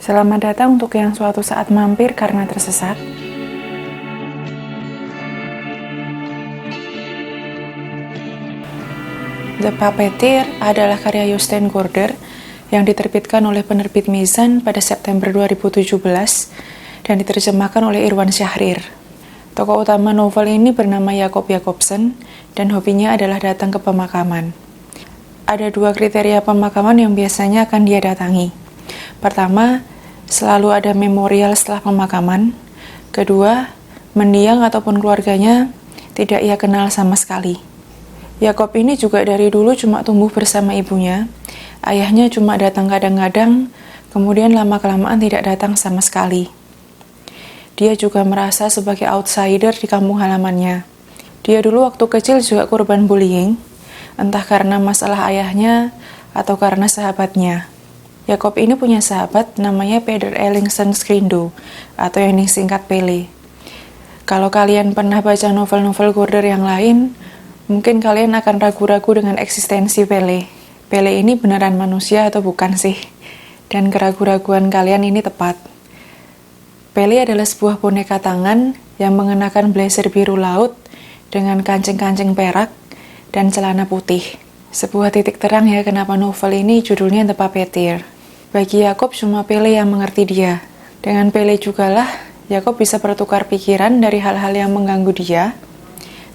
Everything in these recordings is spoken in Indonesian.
Selamat datang untuk yang suatu saat mampir karena tersesat. The Puppeteer adalah karya Jostein Gaarder yang diterbitkan oleh penerbit Mizan pada September 2017 dan diterjemahkan oleh Irwan Syahrir. Tokoh utama novel ini bernama Jacob Jacobsen dan hobinya adalah datang ke pemakaman. Ada dua kriteria pemakaman yang biasanya akan dia datangi. Pertama, selalu ada memorial setelah pemakaman. Kedua, mendiang ataupun keluarganya tidak ia kenal sama sekali. Jacob ini juga dari dulu cuma tumbuh bersama ibunya. Ayahnya cuma datang kadang-kadang, kemudian lama-kelamaan tidak datang sama sekali. Dia juga merasa sebagai outsider di kampung halamannya. Dia dulu waktu kecil juga korban bullying, entah karena masalah ayahnya atau karena sahabatnya. Jacob ini punya sahabat namanya Peder Ellingsen Skrindo atau yang disingkat Pele. Kalau kalian pernah baca novel-novel Gaarder yang lain, mungkin kalian akan ragu-ragu dengan eksistensi Pele. Pele ini beneran manusia atau bukan sih? Dan keraguan-raguan kalian ini tepat. Pele adalah sebuah boneka tangan yang mengenakan blazer biru laut dengan kancing-kancing perak dan celana putih. Sebuah titik terang ya kenapa novel ini judulnya The Puppeteer. Bagi Jacob cuma Pele yang mengerti dia. Dengan Pele jugalah Jacob bisa bertukar pikiran dari hal-hal yang mengganggu dia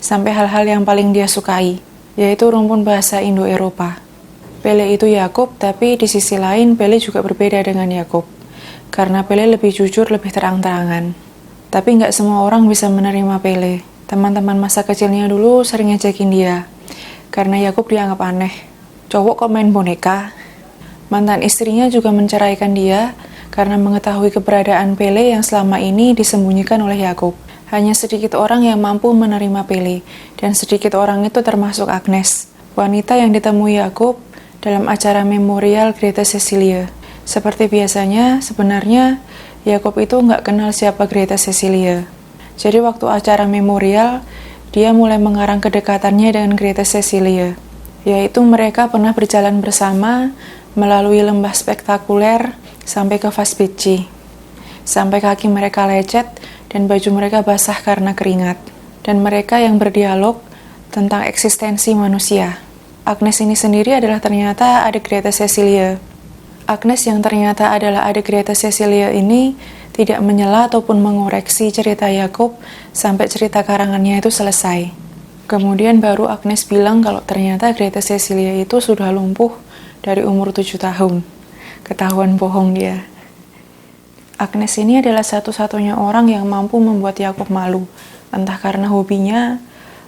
sampai hal-hal yang paling dia sukai, yaitu rumpun bahasa Indo-Eropa. Pele itu Jacob, tapi di sisi lain Pele juga berbeda dengan Jacob. Karena Pele lebih jujur, lebih terang-terangan. Tapi nggak semua orang bisa menerima Pele. Teman-teman masa kecilnya dulu sering ngejekin dia. Karena Jacob dianggap aneh. Cowok kok main boneka? Mantan istrinya juga menceraikan dia karena mengetahui keberadaan Pele yang selama ini disembunyikan oleh Jacob. Hanya sedikit orang yang mampu menerima Pele, dan sedikit orang itu termasuk Agnes, wanita yang ditemui Jacob dalam acara memorial Grete Cecilie. Seperti biasanya, sebenarnya Jacob itu nggak kenal siapa Grete Cecilie. Jadi waktu acara memorial, dia mulai mengarang kedekatannya dengan Grete Cecilie, yaitu mereka pernah berjalan bersama melalui lembah spektakuler sampai ke Fassbitchi. Sampai kaki mereka lecet dan baju mereka basah karena keringat. Dan mereka yang berdialog tentang eksistensi manusia. Agnes ini sendiri adalah ternyata adik Grete Cecilie. Agnes yang ternyata adalah adik Grete Cecilie ini tidak menyela ataupun mengoreksi cerita Jacob sampai cerita karangannya itu selesai. Kemudian baru Agnes bilang kalau ternyata Grete Cecilie itu sudah lumpuh dari umur 7 tahun. Ketahuan bohong dia. Agnes ini adalah satu-satunya orang yang mampu membuat Jacob malu, entah karena hobinya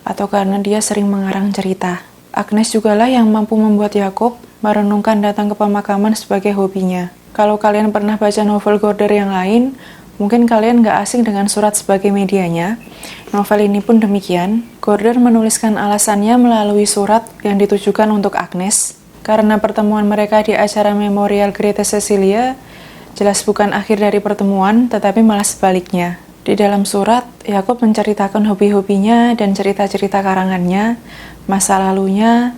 atau karena dia sering mengarang cerita. Agnes jugalah yang mampu membuat Jacob merenungkan datang ke pemakaman sebagai hobinya. Kalau kalian pernah baca novel Gaarder yang lain, mungkin kalian gak asing dengan surat sebagai medianya. Novel ini pun demikian. Gaarder menuliskan alasannya melalui surat yang ditujukan untuk Agnes. Karena pertemuan mereka di acara memorial Grete Cecilie jelas bukan akhir dari pertemuan, tetapi malah sebaliknya. Di dalam surat, Jacob menceritakan hobi-hobinya dan cerita-cerita karangannya, masa lalunya,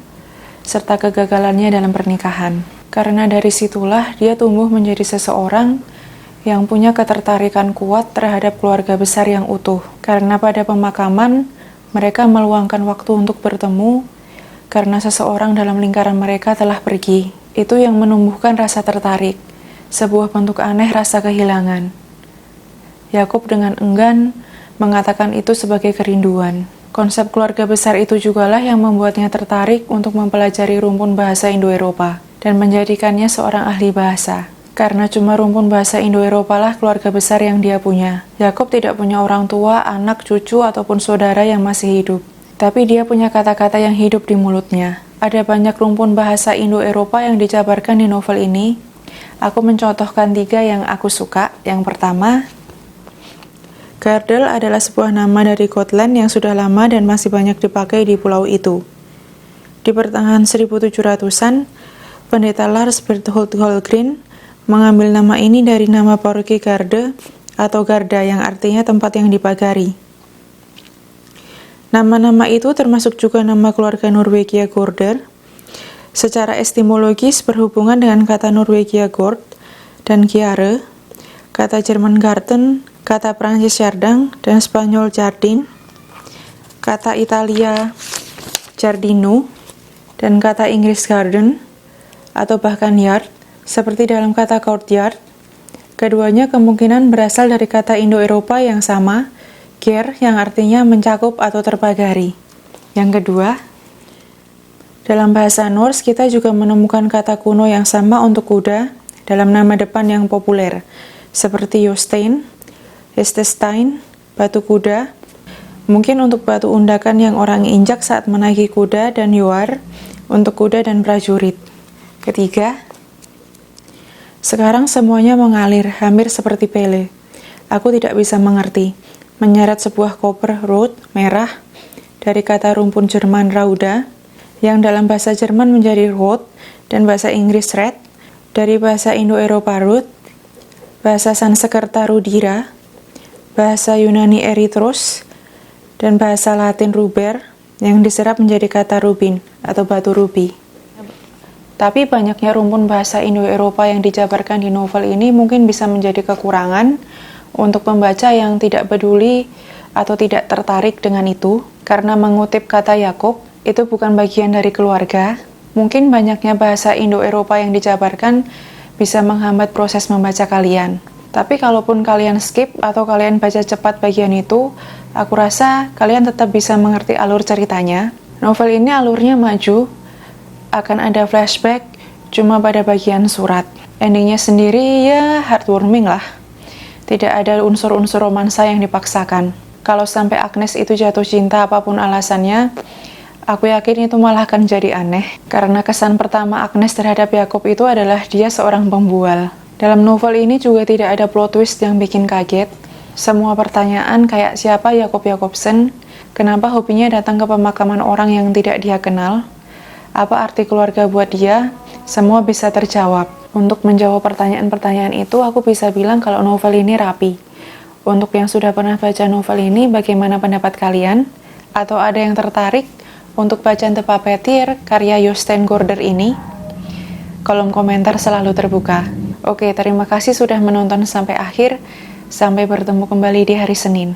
serta kegagalannya dalam pernikahan. Karena dari situlah dia tumbuh menjadi seseorang yang punya ketertarikan kuat terhadap keluarga besar yang utuh. Karena pada pemakaman, mereka meluangkan waktu untuk bertemu, karena seseorang dalam lingkaran mereka telah pergi. Itu yang menumbuhkan rasa tertarik, sebuah bentuk aneh rasa kehilangan. Jacob dengan enggan mengatakan itu sebagai kerinduan. Konsep keluarga besar itu jugalah yang membuatnya tertarik untuk mempelajari rumpun bahasa Indo-Eropa dan menjadikannya seorang ahli bahasa. Karena cuma rumpun bahasa Indo-Eropa lah keluarga besar yang dia punya. Jacob tidak punya orang tua, anak, cucu, ataupun saudara yang masih hidup. Tapi dia punya kata-kata yang hidup di mulutnya. Ada banyak rumpun bahasa Indo-Eropa yang dijabarkan di novel ini. Aku mencontohkan 3 yang aku suka. Yang pertama, Gardel adalah sebuah nama dari Gotland yang sudah lama dan masih banyak dipakai di pulau itu. Di pertengahan 1700-an, pendeta Lars Berthold Holgren mengambil nama ini dari nama paroki Garde atau Garda yang artinya tempat yang dipagari. Nama-nama itu termasuk juga nama keluarga Norwegia Gaarder. Secara etimologis berhubungan dengan kata Norwegia Gord dan Giare kata Jerman garden, kata Prancis jardin, dan Spanyol jardin, kata Italia giardino, dan kata Inggris garden, atau bahkan yard, seperti dalam kata courtyard. Keduanya kemungkinan berasal dari kata Indo-Eropa yang sama, ger, yang artinya mencakup atau terpagari. Yang kedua, dalam bahasa Norse kita juga menemukan kata kuno yang sama untuk kuda dalam nama depan yang populer, seperti Jostein, Hestestein, batu kuda, mungkin untuk batu undakan yang orang injak saat menaiki kuda, dan yoar, untuk kuda dan prajurit. Ketiga, sekarang semuanya mengalir, hampir seperti Pele. Aku tidak bisa mengerti. Menyeret sebuah koper rood merah dari kata rumpun Jerman rauda, yang dalam bahasa Jerman menjadi rot, dan bahasa Inggris red, dari bahasa Indo-Eropa rut, bahasa Sanskerta rudira, bahasa Yunani erythros, dan bahasa Latin ruber, yang diserap menjadi kata rubin atau batu rubi. Tapi banyaknya rumpun bahasa Indo-Eropa yang dijabarkan di novel ini mungkin bisa menjadi kekurangan untuk pembaca yang tidak peduli atau tidak tertarik dengan itu, karena mengutip kata Yakob, itu bukan bagian dari keluarga. Mungkin banyaknya bahasa Indo-Eropa yang dijabarkan bisa menghambat proses membaca kalian. Tapi kalaupun kalian skip atau kalian baca cepat bagian itu, aku rasa kalian tetap bisa mengerti alur ceritanya. Novel ini alurnya maju, akan ada flashback cuma pada bagian surat. Endingnya sendiri ya heartwarming lah. Tidak ada unsur-unsur romansa yang dipaksakan. Kalau sampai Agnes itu jatuh cinta apapun alasannya, aku yakin itu malah akan jadi aneh. Karena kesan pertama Agnes terhadap Yakob itu adalah dia seorang pembual. Dalam novel ini juga tidak ada plot twist yang bikin kaget. Semua pertanyaan kayak siapa Jakob Jakobsen, kenapa hobinya datang ke pemakaman orang yang tidak dia kenal, apa arti keluarga buat dia, semua bisa terjawab. Untuk menjawab pertanyaan-pertanyaan itu, aku bisa bilang kalau novel ini rapi. Untuk yang sudah pernah baca novel ini, bagaimana pendapat kalian? Atau ada yang tertarik untuk bacaan The Puppeteer karya Jostein Gaarder ini? Kolom komentar selalu terbuka. Oke, terima kasih sudah menonton sampai akhir. Sampai bertemu kembali di hari Senin.